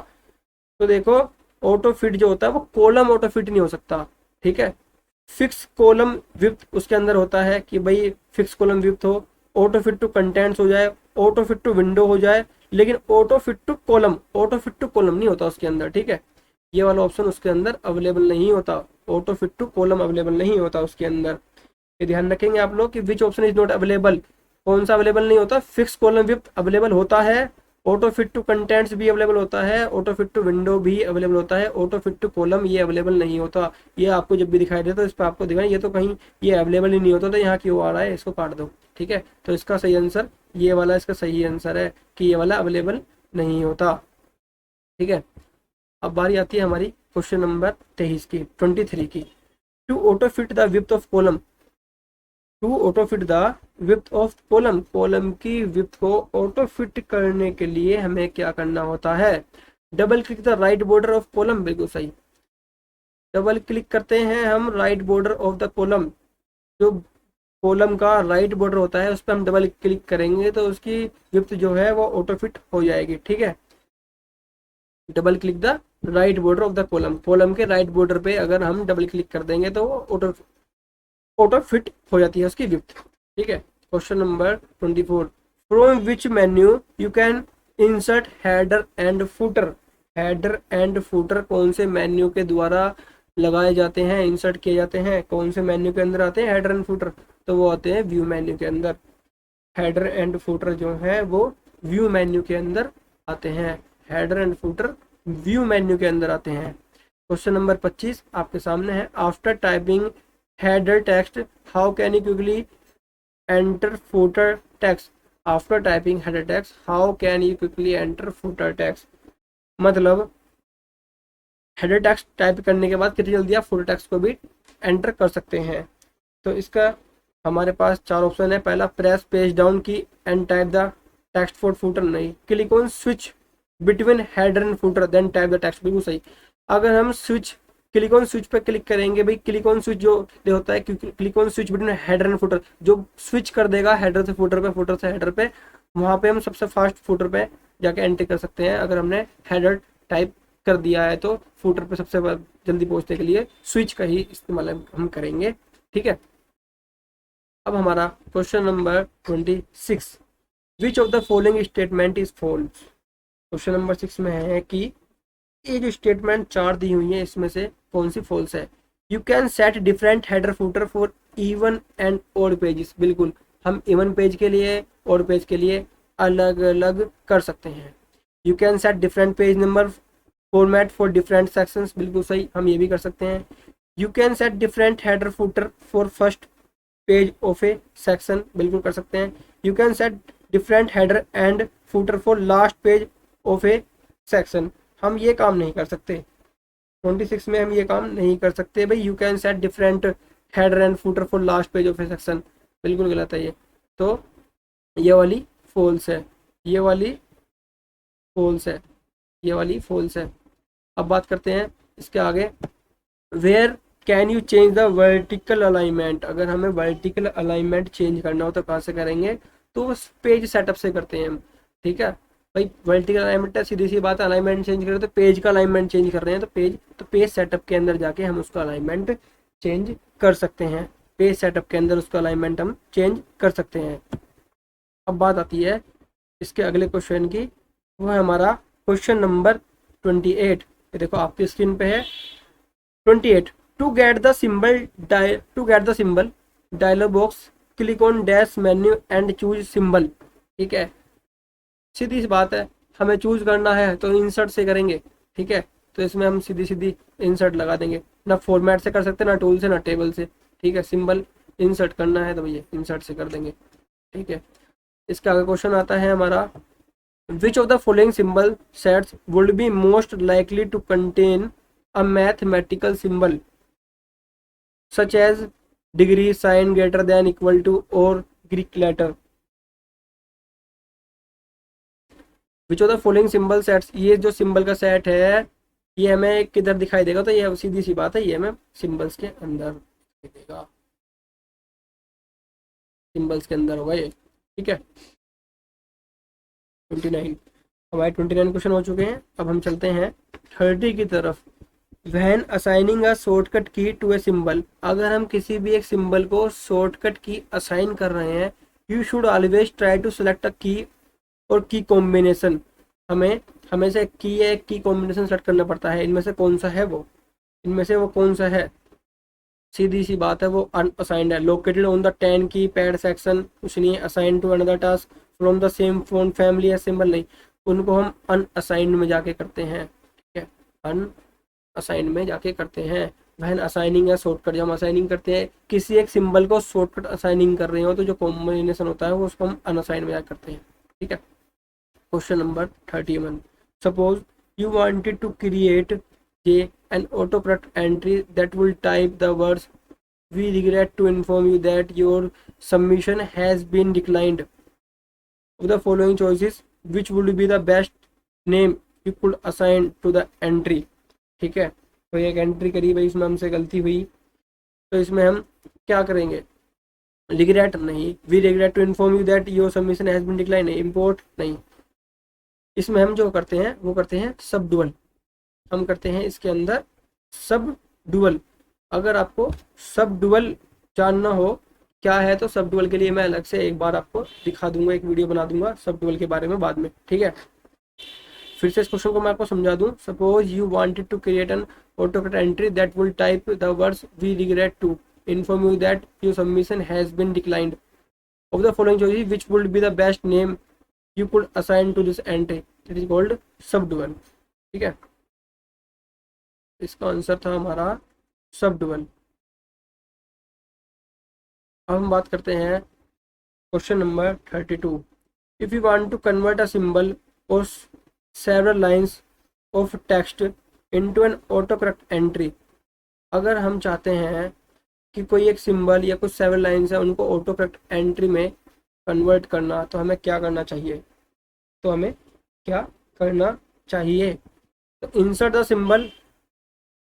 Speaker 1: तो देखो, ऑटो फिट जो होता है वो कॉलम ऑटो फिट नहीं हो सकता, ठीक है। फिक्स कॉलम विड्थ उसके अंदर होता है कि भाई फिक्स कॉलम विड्थ हो, ऑटो फिट टू कंटेंट्स हो जाए, ऑटो फिट टू विंडो हो जाए, लेकिन auto fit to column, auto fit to column नहीं होता उसके अंदर, ठीक है। ये वाला ऑप्शन उसके अंदर अवेलेबल नहीं होता, auto fit to column available नहीं होता उसके अंदर। ये ध्यान रखेंगे आप लोग कि which option is not available, कौन सा अवेलेबल नहीं होता। फिक्स कॉलम विड्थ अवेलेबल होता है, ऑटो फिट टू कंटेंट्स भी अवेलेबल होता है, ऑटो फिट टू विंडो भी अवेलेबल होता है, ऑटो फिट टू कॉलम ये अवेलेबल नहीं होता। ये आपको जब भी दिखाई देता तो इस पर आपको दिखाई, ये तो कहीं ये अवेलेबल ही नहीं होता, तो यहाँ क्यों आ रहा है, इसको काट दो, ठीक है। तो इसका सही आंसर ये वाला, इसका सही आंसर है कि ये वाला अवेलेबल नहीं होता, ठीक है। अब बारी आती है हमारी क्वेश्चन नंबर 23 की, 23 की। To auto fit the width of column, to auto fit the width of column, column की विड्थ को ऑटो फिट करने के लिए हमें क्या करना होता है। Double click the right border of column, बिल्कुल सही। डबल क्लिक करते हैं हम right border of the column, जो कॉलम का राइट बॉर्डर होता है उस पर हम डबल क्लिक करेंगे तो उसकी विड्थ जो है वो ऑटो फिट हो जाएगी, ठीक है। Double click the right border of the column, column के राइट बॉर्डर पे अगर हम डबल क्लिक कर देंगे तो वो ऑटो फिट हो जाती है उसकी विड्थ, ठीक है। Question number 24, from which menu you can insert header and footer. Header and footer कौन से मेन्यू के द्वारा लगाए जाते हैं, इंसर्ट किए जाते हैं, कौन से मेन्यू के अंदर आते हैं हेडर एंड फुटर, तो वो आते हैं व्यू मेन्यू के अंदर। हेडर एंड फुटर जो है वो व्यू मेन्यू के अंदर आते हैं, header and footer view menu के अंदर आते हैं। क्वेश्चन नंबर 25 आपके सामने है, after typing header text how can you quickly enter footer text। after typing header text how can you quickly enter footer text, मतलब हेडर टेक्स्ट टाइप करने के बाद कितनी जल्दी आप फुटर टेक्स्ट को भी एंटर कर सकते हैं। तो इसका हमारे पास चार ऑप्शन है। पहला, press page down key and type the text for footer, नहीं। Click on switch between header and footer then type the text, बिल्कुल सही। अगर हम स्विच क्लिक ऑन स्विच पे क्लिक करेंगे, भाई क्लिक ऑन स्विच जो होता है, click on switch between header and footer, जो स्विच कर देगा हेडर से फुटर पे, फुटर से हेडर पे, वहां पे हम सबसे फास्ट फुटर पे जाके एंटर कर सकते हैं। अगर हमने हेडर टाइप कर दिया है तो फुटर पे सबसे जल्दी पहुंचने के लिए स्विच का ही इस्तेमाल हम करेंगे, ठीक है। अब हमारा question number 26, which of the following statement is false. Question number 6 में है कि ये जो स्टेटमेंट चार दी हुई है इसमें से कौन सी फॉल्स है। You can set different header footer for even and odd pages, बिल्कुल हम इवन पेज के लिए ऑड पेज के लिए अलग अलग कर सकते हैं। You can set different page number format for different sections, बिल्कुल सही, हम ये भी कर सकते हैं। You can set different header footer for first page of A section, बिल्कुल कर सकते हैं। You can set different header and footer for last page of A section, हम ये काम नहीं कर सकते। 26 में हम ये काम नहीं कर सकते भाई। You can set different header and footer for last page of A section, बिल्कुल गलत है ये, तो ये वाली फॉल्स है, ये वाली फॉल्स है, ये वाली फॉल्स है। अब बात करते हैं इसके आगे, where can you change the vertical alignment. अगर हमें वर्टिकल अलाइनमेंट चेंज करना हो तो कहाँ से करेंगे, तो उस पेज सेटअप से करते हैं हम, ठीक है भाई। वर्टिकल अलाइनमेंट है, सीधी सी बात है, अलाइनमेंट चेंज करें तो पेज का अलाइनमेंट चेंज कर रहे हैं तो पेज सेटअप के अंदर जाके हम उसका अलाइनमेंट चेंज कर सकते हैं। पेज सेटअप के अंदर उसका अलाइनमेंट हम चेंज कर सकते हैं। अब बात आती है इसके अगले क्वेश्चन की, वो है हमारा क्वेश्चन नंबर 28। ये देखो आपकी स्क्रीन पे है 28। To get the symbol dialog box click on dash menu and choose symbol, ठीक है। सीधी सी बात है, हमें चूज करना है तो इंसर्ट से करेंगे, ठीक है। तो इसमें हम सीधी सीधी इंसर्ट लगा देंगे, ना फॉर्मेट से कर सकते, ना टूल से, ना टेबल से, ठीक है। सिंबल इंसर्ट करना है तो भैया इंसर्ट से कर देंगे, ठीक है। इसका आगे क्वेश्चन आता है हमारा, which of the following symbol sets would be most likely to contain a mathematical symbol such as degree, sign, greater than, equal to और Greek letter. Which of the following symbol sets, ये जो symbol का set है ये हमें किधर दिखाई देगा, तो ये सीधी सी बात है, ये हमें सिंबल्स के अंदर दिखाई देगा, सिंबल्स के अंदर होगा ये। ठीक है, 29, हमारे 29 क्वेश्चन हो चुके हैं। अब हम चलते हैं 30 की तरफ। Van assigning a shortcut key to a symbol, अगर हम किसी भी एक सिंबल को शॉर्टकट की असाइन कर रहे हैं, you should always try to select a key और की कॉम्बिनेशन। हमें हमेशा एक की या एक की कॉम्बिनेशन सेलेक्ट करना पड़ता है, इनमें से कौन सा है वो, इनमें से वो कौन सा है। सीधी सी बात है, वो अनअसाइंड है। लोकेटेड ऑन द 10 की पैड सेक्शन, कुछ नहीं है। Assign to another task from the same phone family या सिंबल, नहीं, उनको हम अनअसाइंड में जाके करते हैं। ठीक है, अनअसाइंड में जाके करते हैं। वहन असाइनिंग या शॉर्टकट, जब हम असाइनिंग करते हैं किसी एक सिंबल को शॉर्टकट असाइनिंग कर रहे हो, तो जो कॉम्बिनेशन होता है वो उसको हम अनअसाइंड में जाकर करते हैं। ठीक है, question number 31। Suppose you wanted to create an autocorrect entry that will type the words, we regret to inform you that your submission has been declined. Of the following choices, which would be the best name you could assign to the entry? ठीक है, तो एक entry करी भाई, इसमें हमसे गलती हुई, तो इसमें हम क्या करेंगे, रिग्रेट नहीं, we regret to inform you that your submission has been decline नहीं, इम्पोर्ट नहीं। इसमें हम जो करते हैं वो करते हैं सब डुअल, हम करते हैं इसके अंदर सब डुअल। अगर आपको सब डुअल जानना हो क्या है, तो सब डुअल के लिए मैं अलग से एक बार आपको दिखा दूंगा, एक वीडियो बना दूंगा सब डुअल के बारे में बाद में। ठीक है, फिर से इस क्वेश्चन को मैं आपको समझा दूं। Suppose you wanted to create an autocut entry that will type the words we regret to inform you that your submission has been declined. Of the following choices which would be the best name you could assign to this entry, it is called sub dual. ठीक है, इसका answer था हमारा सब dual. अब हम बात करते हैं question number 32। If you want to convert a symbol और several lines of text into an auto correct entry, अगर हम चाहते हैं कि कोई एक सिंबल या कुछ सेवरल लाइंस है उनको ऑटो करेक्ट एंट्री में कन्वर्ट करना, तो हमें क्या करना चाहिए, तो हमें क्या करना चाहिए, तो इंसर्ट द सिंबल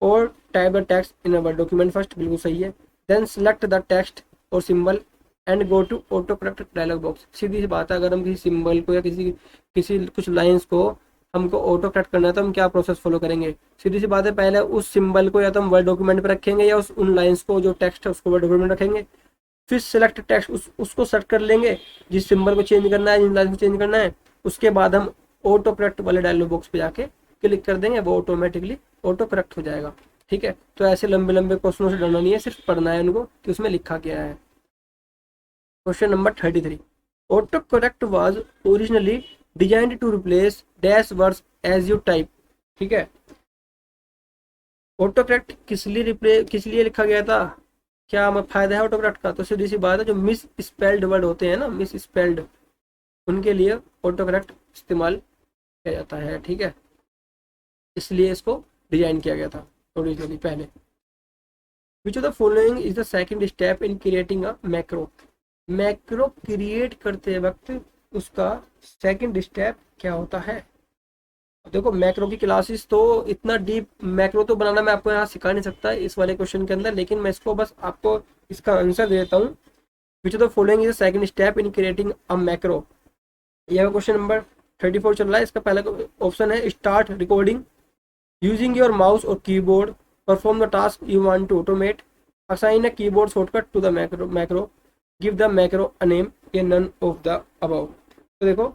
Speaker 1: और type the text in our document first, बिल्कुल सही है। देन सेलेक्ट द टेक्स्ट और symbol and go to auto correct dialog box. सीधी सी बात है, अगर हम किसी सिंबल को या किसी किसी कुछ लाइंस को हमको ऑटो करेक्ट करना है, तो हम क्या प्रोसेस फॉलो करेंगे। सीधी सी बात है, पहले उस सिंबल को या तो हम वर्ड डॉक्यूमेंट पर रखेंगे या उन लाइंस को जो टेक्स्ट है उसको वर्ड डॉक्यूमेंट रखेंगे। फिर सेलेक्ट टेक्स्ट उसको सेलेक्ट कर लेंगे, जिस सिंबल को चेंज करना है, जिन लाइन को चेंज करना है। उसके बाद हम ऑटो करेक्ट वाले डायलॉग बॉक्स पे जाके क्लिक कर देंगे, वो ऑटोमेटिकली ऑटो करेक्ट हो जाएगा। ठीक है, तो ऐसे लंबे लंबे क्वेश्चनों से डरना नहीं है, सिर्फ पढ़ना है उनको कि उसमें लिखा क्या है। Question number 33। Auto correct was originally designed to replace dash words as you type. ठीक है, ऑटो करेक्ट किस लिए लिखा गया था, क्या हमें फायदा है ऑटो करेक्ट का, तो सीधी सी बात है, जो मिस स्पेल्ड वर्ड होते हैं ना, मिस स्पेल्ड, उनके लिए ऑटो करेक्ट इस्तेमाल किया जाता है। ठीक है, इसलिए इसको डिजाइन किया गया था ओरिजिनली पहले। विच of the following is the second step in creating a macro. Macro create करते वक्त उसका सेकंड स्टेप क्या होता है। देखो, मैक्रो की क्लासेस तो इतना डीप मैक्रो तो बनाना मैं आपको यहाँ सिखा नहीं सकता इस वाले क्वेश्चन के अंदर, लेकिन मैं इसको बस आपको इसका आंसर दे देता हूँ। Which of the following is the second step in creating a macro. यह क्वेश्चन नंबर 34 चल रहा है। इसका पहला ऑप्शन है start recording, using your mouse और keyboard, perform the task you want to automate, assign a keyboard shortcut to the macro, give the macro a name, या none of the above। तो देखो,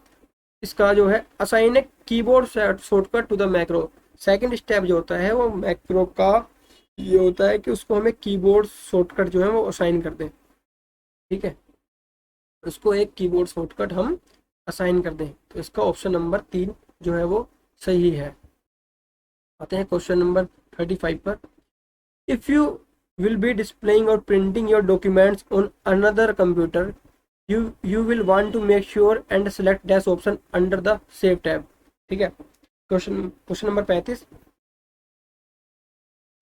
Speaker 1: इसका जो है assign a keyboard shortcut to the macro, second step जो होता है वो मैक्रो का ये होता है कि उसको हमें कीबोर्ड शॉर्टकट जो है वो असाइन कर दें। ठीक है, उसको एक कीबोर्ड शॉर्टकट हम असाइन कर दें, तो इसका ऑप्शन नंबर 3 जो है वो सही है। आते हैं क्वेश्चन नंबर 35 पर। If you will be displaying or printing your documents on another computer, you will want to make sure and select dash option under the save tab। ठीक है, क्वेश्चन नंबर 35।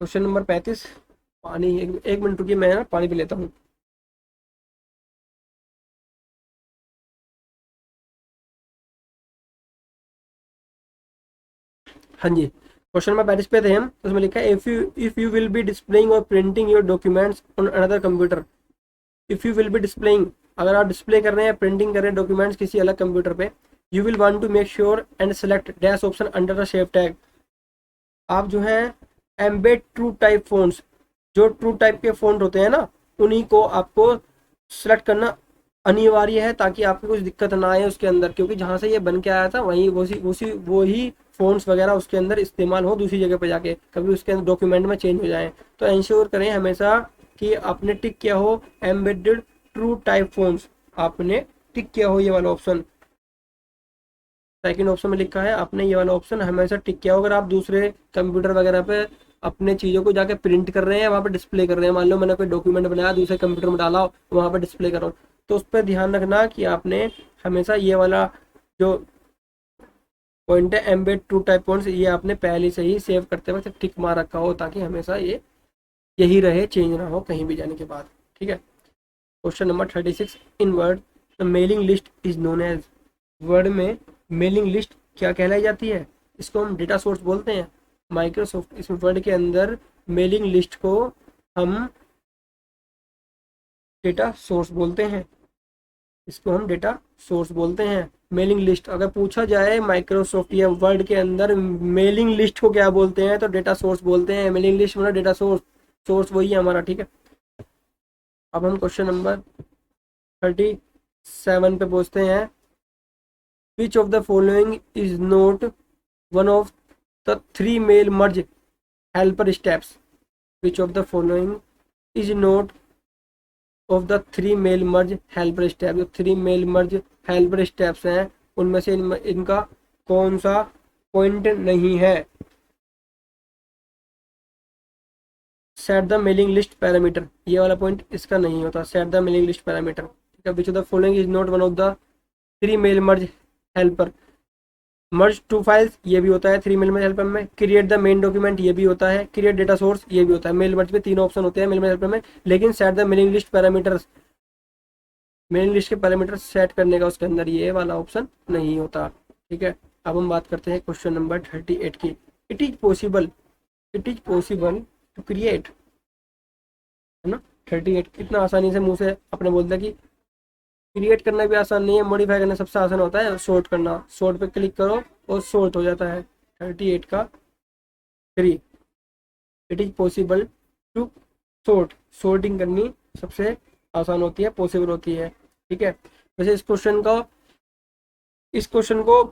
Speaker 1: क्वेश्चन नंबर 35, पानी एक minute रुकिए, मैं ना पानी P लेता हूँ। हाँ जी, क्वेश्चन नंबर 35 पे थे हम, तो उसमें लिखा है if you will be displaying और printing your documents on another computer. If you will be displaying, अगर आप डिस्प्ले कर रहे हैं, प्रिंटिंग कर रहे हैं डॉक्यूमेंट्स किसी अलग कंप्यूटर पे, you will want to make sure and select dash option under the shape tag. आप जो है एम्बेड ट्रू टाइप फ़ॉन्ट्स, जो ट्रू टाइप के फ़ॉन्ट होते हैं ना, उन्हीं को आपको सेलेक्ट करना अनिवार्य है, ताकि आपको कुछ दिक्कत ना आए उसके अंदर, क्योंकि जहाँ से ये बन के आया था वहीं वही फ़ॉन्ट्स वगैरह उसके अंदर इस्तेमाल हो दूसरी जगह पे जाके, कभी उसके अंदर डॉक्यूमेंट में चेंज हो जाए। तो इंश्योर करें हमेशा कि आपने टिक किया हो एम्बेडेड ट्रू टाइप फ़ॉन्ट्स, आपने टिक किया हो ये वाला ऑप्शन। सेकंड ऑप्शन में लिखा है आपने ये वाला ऑप्शन हमेशा टिक किया हो। अगर आप दूसरे कंप्यूटर वगैरह पे अपने चीज़ों को जाके प्रिंट कर रहे हैं, वहाँ पे डिस्प्ले कर रहे हैं, मान लो मैंने कोई डॉक्यूमेंट बनाया दूसरे कंप्यूटर में डाला वहाँ पे डिस्प्ले कर रहा हूँ, तो उस पर ध्यान रखना कि आपने हमेशा ये वाला जो पॉइंट है एम्बेड ट्रू टाइप पॉइंट्स, ये आपने पहले से ही सेव करते वक्त टिक मार रखा हो, ताकि हमेशा ये यही रहे, चेंज ना हो कहीं भी जाने के बाद। ठीक है। Question number 36, in word the mailing list is known as. Word में मेलिंग लिस्ट क्या कहलाई जाती है? इसको हम डेटा सोर्स बोलते हैं। माइक्रोसॉफ्ट इस वर्ड के अंदर मेलिंग लिस्ट को हम डेटा सोर्स बोलते हैं, इसको हम डेटा सोर्स बोलते हैं। मेलिंग लिस्ट अगर पूछा जाए माइक्रोसॉफ्ट या वर्ड के अंदर मेलिंग लिस्ट को क्या बोलते हैं, तो डेटा सोर्स बोलते हैं। मेलिंग लिस्ट मतलब डेटा सोर्स, सोर्स वही है हमारा। ठीक है। अब हम क्वेश्चन नंबर 37 पे पहुंचते हैं। Which of the following is not one of the three mail merge helper steps. Which of the following is not of the three mail merge helper step. जो three mail merge helper steps हैं उनमें से इनका कौन सा point नहीं है? Set the mailing list parameter, ये वाला पॉइंट इसका नहीं होता। Set the mailing list parameter. ठीक है। Which of the following is not one of the three mail merge helper. Merge two files ये भी होता है थ्री मेल मर्ज हेल्पर में। क्रिएट द मेन डॉक्यूमेंट ये भी होता है। क्रिएट डेटा सोर्स ये भी होता है। मेल मर्ज में तीन ऑप्शन होते हैं मेल मर्ज हेल्पर में, लेकिन set the mailing list parameters, mailing list के पैरामीटर सेट करने का उसके अंदर ये वाला ऑप्शन नहीं होता। ठीक है। अब हम बात करते हैं क्वेश्चन नंबर 38 की। It is possible to create, है ना। 38 इतना आसानी से मुंह से अपने बोलता कि क्रिएट करना भी आसान नहीं है, मॉडिफाई करना सबसे आसान होता है। सॉर्ट करना, सॉर्ट पे क्लिक करो और सॉर्ट हो जाता है। 38 का 3, it is possible to sort, sorting करनी सबसे आसान होती है, पॉसिबल होती है। ठीक है। वैसे इस क्वेश्चन को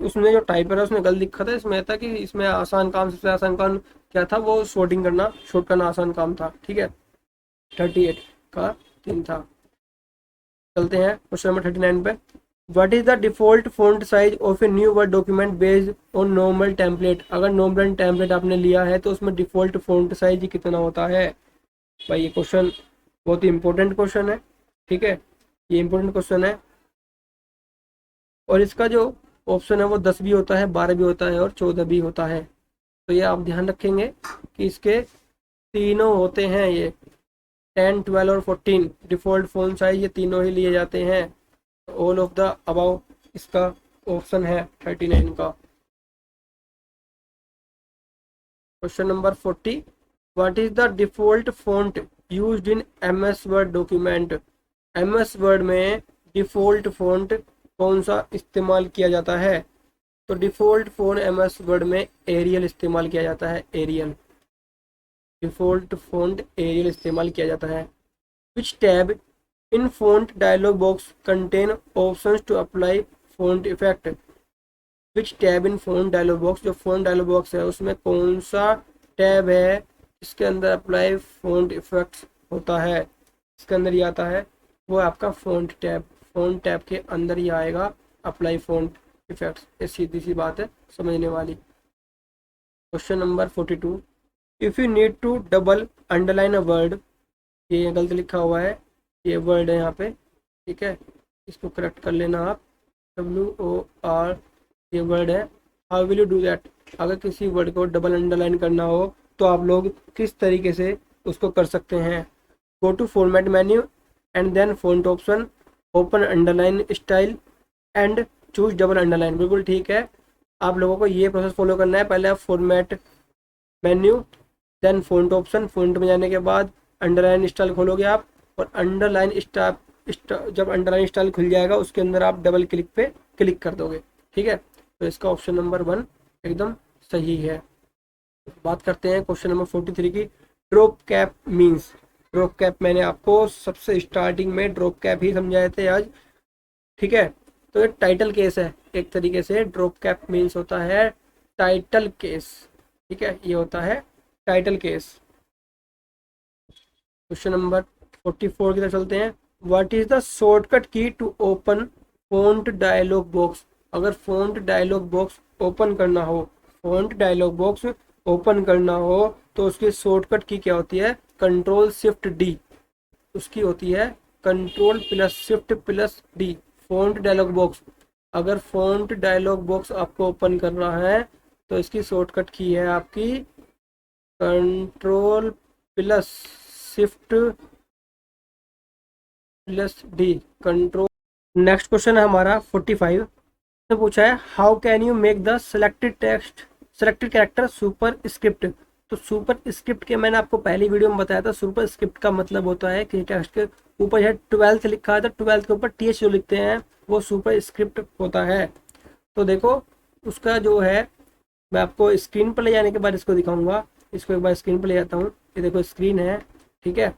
Speaker 1: उसमें जो टाइपर है उसने गलत लिखा था। इसमें था कि इसमें आसान काम, सबसे आसान काम क्या था, वो सॉर्टिंग करना, सॉर्ट करना आसान काम था। ठीक है। 38 का 3 था। चलते हैं क्वेश्चन नंबर 39 पे। What is the default font size of a new word document based on normal template. अगर नॉर्मल टेम्पलेट आपने लिया है तो उसमें डिफॉल्ट फॉन्ट साइज कितना होता है? भाई ये क्वेश्चन बहुत ही इंपॉर्टेंट क्वेश्चन है। ठीक है। ये इंपॉर्टेंट क्वेश्चन है और इसका जो ऑप्शन है वो 10 भी होता है, 12 भी होता है और 14 भी होता है। तो ये आप ध्यान रखेंगे कि इसके तीनों होते हैं, ये 10, 12 और 14 डिफ़ॉल्ट फॉन्ट साइज ये तीनों ही लिए जाते हैं। ऑल ऑफ द अबाउ इसका ऑप्शन है 39 का। Question number 40, what is the default font used in MS Word document. MS word में डिफ़ॉल्ट फॉन्ट कौन सा इस्तेमाल किया जाता है? तो डिफ़ॉल्ट फॉन्ट MS वर्ड में एरियल इस्तेमाल किया जाता है। एरियल, डिफ़ॉल्ट फॉन्ट एरियल इस्तेमाल किया जाता है। Which tab in font dialog box contain options to apply font effect. Which tab in font dialog box, जो फॉन्ट डायलॉग बॉक्स है उसमें कौन सा टैब है इसके अंदर अप्लाई फॉन्ट इफेक्ट्स होता है? इसके अंदर ही आता है वो आपका फॉन्ट टैब। फॉन्ट टैब के अंदर ही आएगा अप्लाई फॉन्ट इफेक्ट्स। ये सीधी सी बात है, समझने वाली। Question number 42, if you need to double underline a word, ये गलत लिखा हुआ है, ये वर्ड है यहाँ पे। ठीक है। इसको करेक्ट कर लेना आप। WOR ये वर्ड है। How will you do that. अगर किसी वर्ड को डबल अंडरलाइन करना हो तो आप लोग किस तरीके से उसको कर सकते हैं? Go to format menu and then font option, open underline style and choose double underline. बिल्कुल ठीक है। आप लोगों को ये प्रोसेस फॉलो करना है। पहले आप format menu, then font option, font में जाने के बाद अंडरलाइन स्टाइल खोलोगे आप, और अंडरलाइन स्टाइल जब अंडरलाइन स्टाइल खुल जाएगा उसके अंदर आप डबल क्लिक पे क्लिक कर दोगे। ठीक है, तो इसका ऑप्शन नंबर 1 एकदम सही है। बात करते हैं क्वेश्चन नंबर 43 की। Drop cap means. Drop cap मैंने आपको सबसे स्टार्टिंग में ड्रॉप कैप ही समझाए थे आज। ठीक है, तो ये टाइटल केस है एक तरीके से। ड्रॉप कैप मीन्स होता है टाइटल केस। ठीक है, ये होता है टाइटल केस। क्वेश्चन नंबर 44 की तरफ चलते हैं। What is the shortcut key to open font dialog box. अगर फॉन्ट डायलॉग बॉक्स ओपन करना हो, फॉन्ट डायलॉग बॉक्स ओपन करना हो तो उसकी शॉर्टकट की क्या होती है? Control shift D. उसकी होती है control plus shift plus D. Font dialog box, अगर फॉन्ट डायलॉग बॉक्स आपको ओपन करना है तो इसकी शॉर्टकट की है आपकी control plus shift plus D. Control. Next question है हमारा 45 में पूछा है how can you make the selected character superscript. तो सुपर स्क्रिप्ट के मैंने आपको पहली वीडियो में बताया था। सुपर स्क्रिप्ट का मतलब होता है कि टेक्स्ट के ऊपर है 12th लिखा है तो 12th के ऊपर टीएच जो लिखते हैं वो सुपर स्क्रिप्ट होता है। तो देखो उसका जो है, मैं आपको स्क्रीन पर ले जाने के बाद इसको दिखाऊंगा। इसको एक बार स्क्रीन पर ले जाता हूँ। ये देखो स्क्रीन है, ठीक है,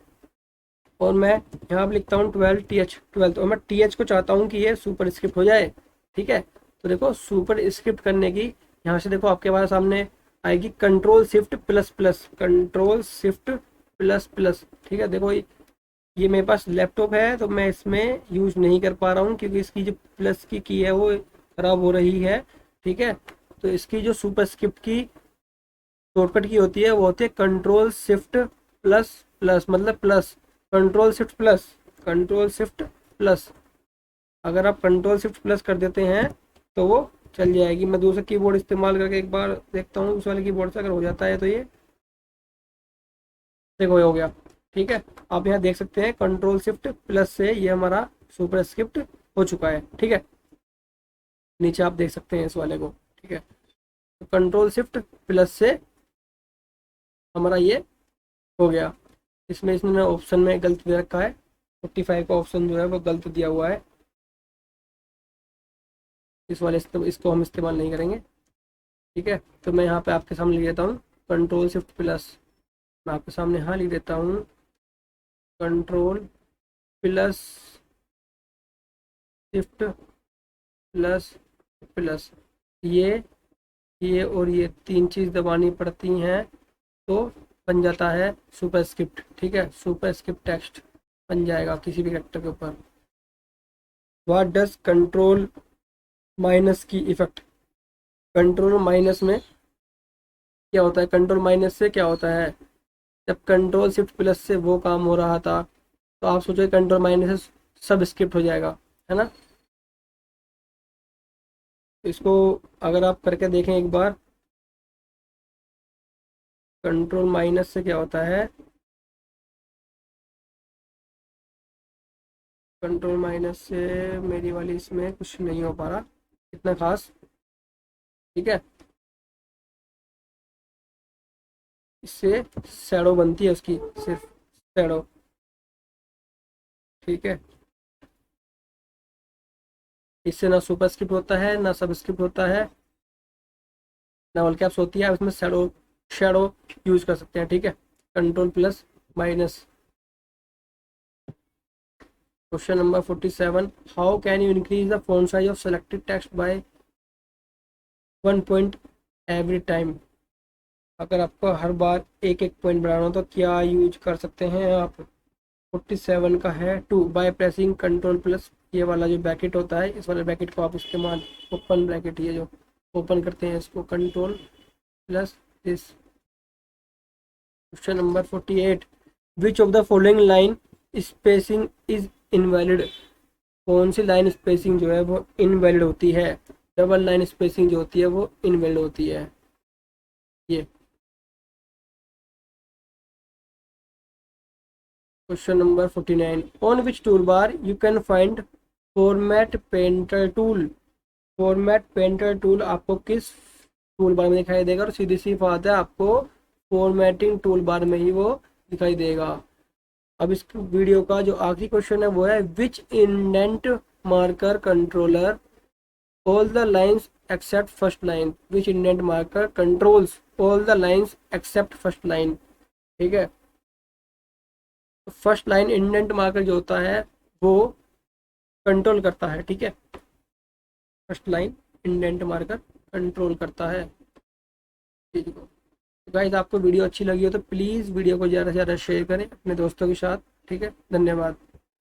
Speaker 1: और मैं यहाँ पर लिखता हूँ 12 TH 12, और मैं TH को चाहता हूँ कि ये सुपर स्क्रिप्ट हो जाए। ठीक है, तो देखो सुपर स्क्रिप्ट करने की यहाँ से देखो आपके पास सामने आएगी control shift plus plus, control shift plus plus. ठीक है, देखो ये मेरे पास लैपटॉप है तो मैं इसमें यूज नहीं कर पा रहा हूँ क्योंकि इसकी जो प्लस की है वो खराब हो रही है। ठीक है, तो इसकी जो सुपर स्क्रिप्ट की शॉर्टकट की होती है वो होती है कंट्रोल शिफ्ट प्लस प्लस, मतलब plus, control shift plus, control shift plus. अगर आप कंट्रोल शिफ्ट प्लस कर देते हैं तो वो चल जाएगी। मैं दूसरा कीबोर्ड इस्तेमाल करके एक बार देखता हूँ उस वाले कीबोर्ड से अगर हो जाता है तो ये देखो हो गया। ठीक है, आप यहाँ देख सकते हैं कंट्रोल शिफ्ट प्लस से ये हमारा सुपर स्क्रिप्ट हो चुका है। ठीक है, नीचे आप देख सकते हैं इस वाले को। ठीक है, तो कंट्रोल शिफ्ट प्लस से हमारा ये हो गया। इसमें इसने ऑप्शन में गलत दे रखा है, 45 का ऑप्शन जो है वो गलत दिया हुआ है। इस वाले इसको हम इस्तेमाल नहीं करेंगे। ठीक है, तो मैं यहाँ पे आपके सामने लिख देता हूँ कंट्रोल शिफ्ट प्लस। मैं आपके सामने यहाँ लिख देता हूँ control plus shift plus plus. ये और ये तीन चीज़ दबानी पड़ती हैं तो बन जाता है सुपर स्क्रिप्ट। ठीक है, सुपर स्क्रिप्ट टेक्स्ट बन जाएगा किसी भी कैरेक्टर के ऊपर। व्हाट डज कंट्रोल माइनस की इफेक्ट। कंट्रोल माइनस में क्या होता है? कंट्रोल माइनस से क्या होता है? जब कंट्रोल शिफ्ट प्लस से वो काम हो रहा था तो आप सोचो कंट्रोल माइनस से सब स्किप हो जाएगा, है ना। इसको अगर आप करके देखें एक बार, कंट्रोल माइनस से क्या होता है? कंट्रोल माइनस से मेरी वाली इसमें कुछ नहीं हो पा रहा इतना खास। ठीक है, इससे शैडो बनती है उसकी, सिर्फ शैडो। ठीक है, इससे ना सुपर स्क्रिप्ट होता है ना सब स्क्रिप्ट होता है ना ऑल कैप्स होती है। उसमें शैडो शैडो यूज कर सकते हैं। ठीक है, control plus minus. Question number 47 how can you increase the font size of selected text bye 1 point every time. अगर आपको हर बार एक एक पॉइंट बढ़ाना हो तो क्या यूज कर सकते हैं आप? 47 का है two by pressing control plus. ये वाला जो ब्रैकेट होता है इस वाले ब्रैकेट को आप इस्तेमाल, ओपन ब्रैकेट ये जो ओपन करते हैं इसको control plus this. Question number 48 which of the following line spacing is invalid. कौन सी लाइन स्पेसिंग जो है वो इनवैलिड होती है? डबल लाइन स्पेसिंग जो होती है वो इनवैलिड होती है। ये question number 49 on which tool bar you can find format painter tool. Format painter tool आपको किस टूल बार में दिखाई देगा, और सीधी सी बात है आपको फॉर्मेटिंग टूल बार में ही वो दिखाई देगा। अब इस वीडियो का जो आखिरी क्वेश्चन है वो है which indent marker controller all the lines except first line, which indent marker controls all the lines except first line. ठीक है, तो फर्स्ट लाइन इंडेंट मार्कर जो होता है वो कंट्रोल करता है। ठीक है, first line indent marker control करता है चीज को। तो गाइस आपको वीडियो अच्छी लगी हो तो प्लीज़ वीडियो को ज़्यादा से ज़्यादा शेयर करें अपने दोस्तों के साथ। ठीक है, धन्यवाद।